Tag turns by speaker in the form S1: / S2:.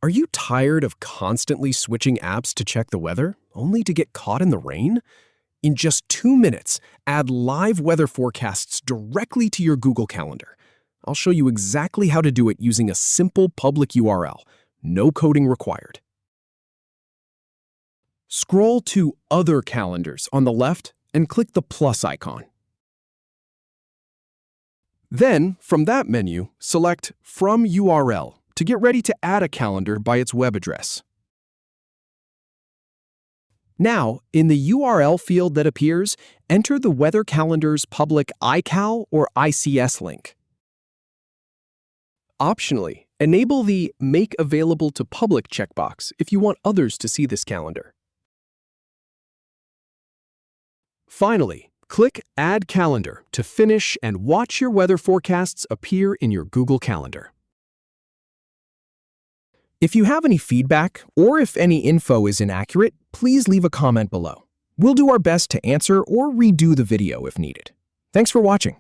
S1: Are you tired of constantly switching apps to check the weather, only to get caught in the rain? In just 2 minutes, add live weather forecasts directly to your Google Calendar. I'll show you exactly how to do it using a simple public URL. No coding required. Scroll to Other Calendars on the left and click the plus icon. Then, from that menu, select From URL to get ready to add a calendar by its web address. Now, in the URL field that appears, enter the weather calendar's public iCal or ICS link. Optionally, enable the Make Available to Public checkbox if you want others to see this calendar. Finally, click Add Calendar to finish and watch your weather forecasts appear in your Google Calendar. If you have any feedback or if any info is inaccurate, please leave a comment below. We'll do our best to answer or redo the video if needed. Thanks for watching.